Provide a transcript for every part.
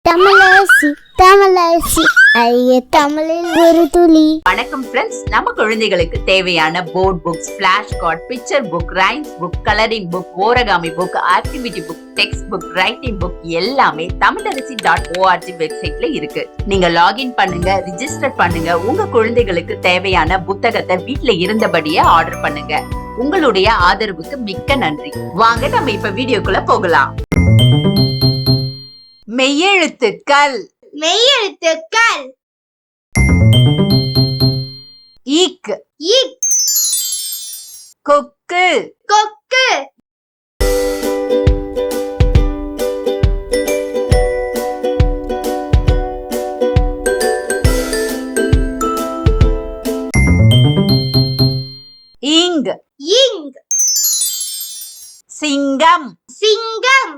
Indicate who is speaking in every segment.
Speaker 1: Tamilarasi, Tamilarasi, ஐய தமிழில் ஒரு துளி.
Speaker 2: வணக்கம் ஃப்ரெண்ட்ஸ், நம்ம குழந்தைகளுக்கு தேவையான board books, flash card, picture book, rhymes book, colouring book, origami book, activity book, text book, writing book எல்லாமே tamileluthukkal.org வெப்சைட்ல இருக்கு. நீங்க லாகின் பண்ணுங்க, ரிஜிஸ்டர் பண்ணுங்க. உங்க குழந்தைகளுக்கு தேவையான புத்தகத்தை வீட்ல இருந்தபடியே ஆர்டர் பண்ணுங்க. உங்களுடைய ஆதரவுக்கு மிக்க நன்றி. வாங்க நம்ம இப்ப வீடியோக்குள்ள போகலாம். மெய்யெழுத்துக்கள்.
Speaker 1: மெய்யெழுத்துக்கள்.
Speaker 2: ஈக்,
Speaker 1: இக்,
Speaker 2: கொக்கு,
Speaker 1: கொக்கு,
Speaker 2: இங்,
Speaker 1: இங்,
Speaker 2: சிங்கம்,
Speaker 1: சிங்கம்,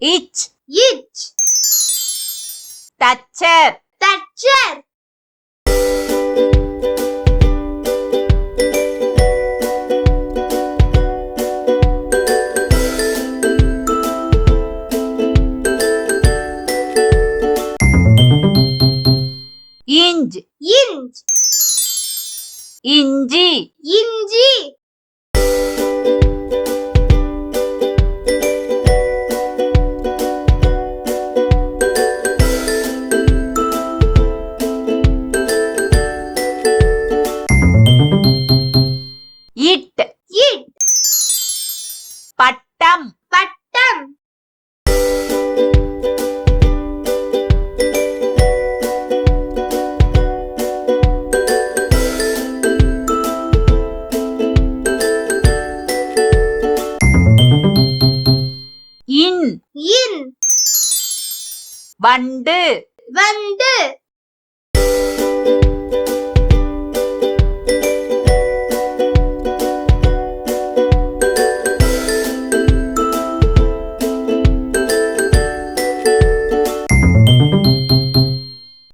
Speaker 2: இச்,
Speaker 1: இச்,
Speaker 2: தச்சர்,
Speaker 1: தச்சர்,
Speaker 2: இஞ்ச்,
Speaker 1: இஞ்ச்,
Speaker 2: இஞ்சி,
Speaker 1: இஞ்சி,
Speaker 2: இட்,
Speaker 1: இட்,
Speaker 2: பட்டம்,
Speaker 1: பட்டம்,
Speaker 2: இன்,
Speaker 1: இன்,
Speaker 2: வண்டு,
Speaker 1: வண்டு,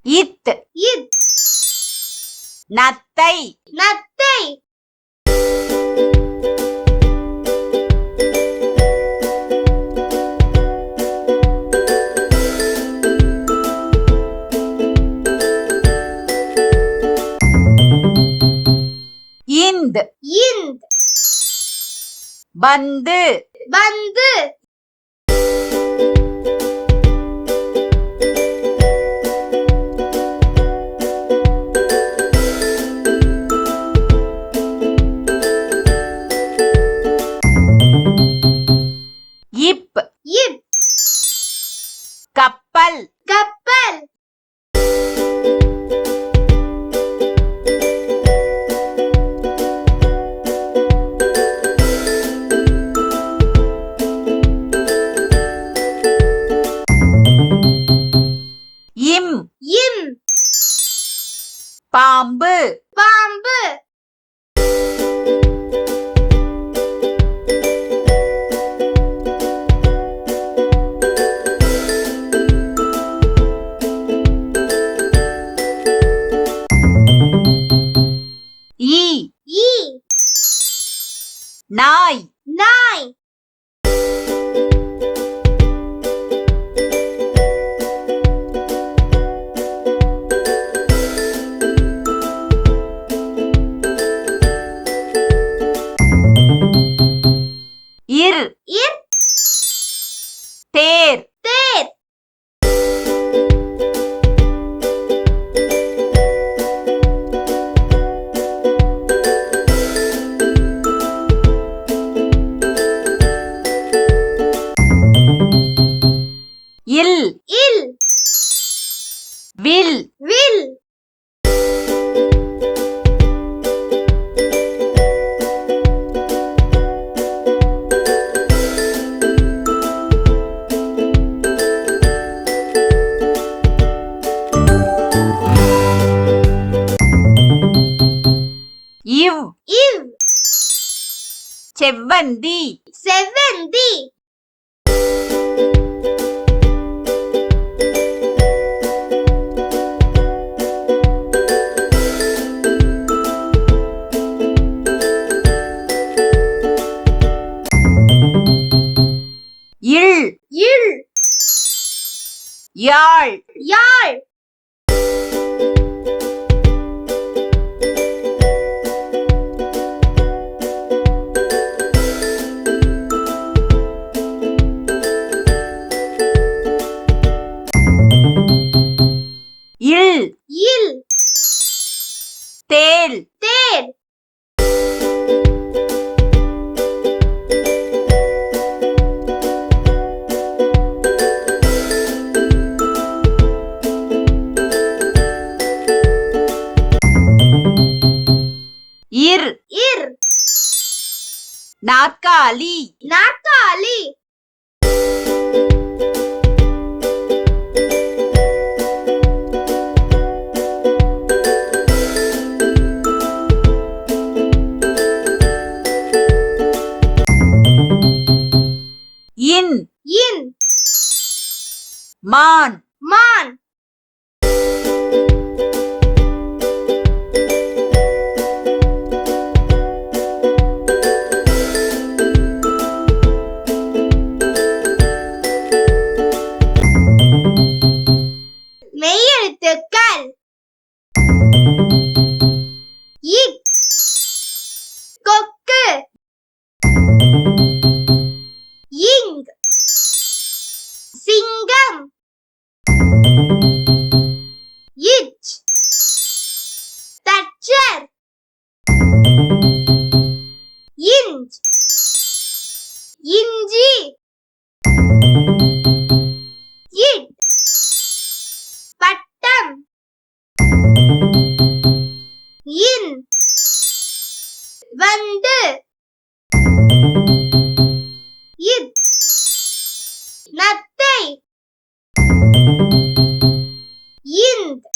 Speaker 2: இத்,
Speaker 1: இத்,
Speaker 2: நத்தை,
Speaker 1: நத்தை,
Speaker 2: இந்த்,
Speaker 1: இந்த்,
Speaker 2: பந்து,
Speaker 1: பந்து,
Speaker 2: இப்,
Speaker 1: இப்,
Speaker 2: கப்பல்,
Speaker 1: கப்பல்,
Speaker 2: இம்,
Speaker 1: இம்,
Speaker 2: பாம்பு,
Speaker 1: பாம்பு,
Speaker 2: ஈ,
Speaker 1: ஈ,
Speaker 2: நாய்,
Speaker 1: நாய்,
Speaker 2: இர்,
Speaker 1: இர்,
Speaker 2: தேர்,
Speaker 1: தேர்,
Speaker 2: இல்,
Speaker 1: இல்,
Speaker 2: வில்,
Speaker 1: வில்,
Speaker 2: இவ்,
Speaker 1: இவ்,
Speaker 2: செவ்வந்தி,
Speaker 1: செவ்வந்தி,
Speaker 2: யாழ்
Speaker 1: யாழ்
Speaker 2: இல்
Speaker 1: இல்
Speaker 2: தேல்
Speaker 1: தேர்
Speaker 2: இர்
Speaker 1: இர்
Speaker 2: நாற்காலி
Speaker 1: நாற்காலி
Speaker 2: இன்
Speaker 1: இன்
Speaker 2: மான்
Speaker 1: மான் மெய் எழுத்துக்கள் இக் கொக்கு இங் சிங்கம் இச் தச்சர் இஞ்ச் இஞ்சி இட் பட்டம் இன் வந்து இத் நத்தை இந்த்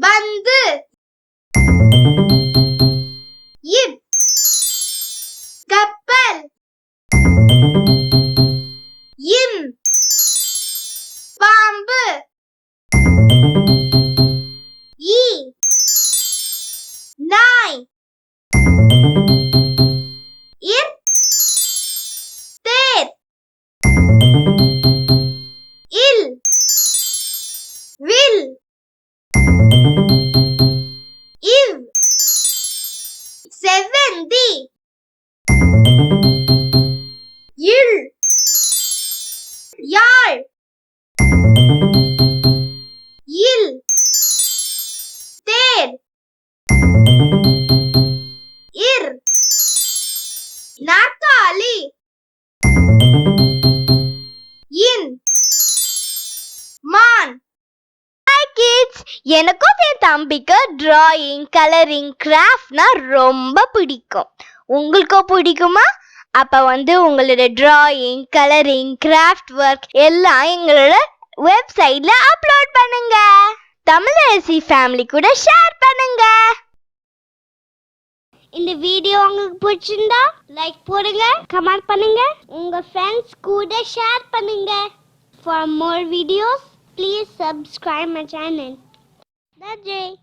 Speaker 1: வந்து இப் கப்பல் இம் பாம்பு ஈ நாய் இர் தேர் இல் வில் இவ் செவ்வந்தி இல் யாழ் இல் தேர் இர் நாற்காலி இன் மான். Hi kids, எனக்கும் என் தம்பிக்கு டிராயிங் கலரிங் கிராஃப்ட்னா ரொம்ப பிடிக்கும். உங்களுக்கும் பிடிக்குமா? அப்ப உங்களோட டிராயிங் கலரிங் கிராஃப்ட் ஒர்க் எல்லாம் எங்களோட வெப்சைட்ல அப்லோட் பண்ணுங்க. தமிழரசி ஃபேமிலி கூட ஷேர் பண்ணுங்க. இந்த வீடியோ உங்களுக்கு பிடிச்சிருந்தா லைக் போடுங்க, கமெண்ட் பண்ணுங்க, உங்க ஃப்ரெண்ட்ஸ் கூட ஷேர் பண்ணுங்க. For more videos, please subscribe my channel. That's it.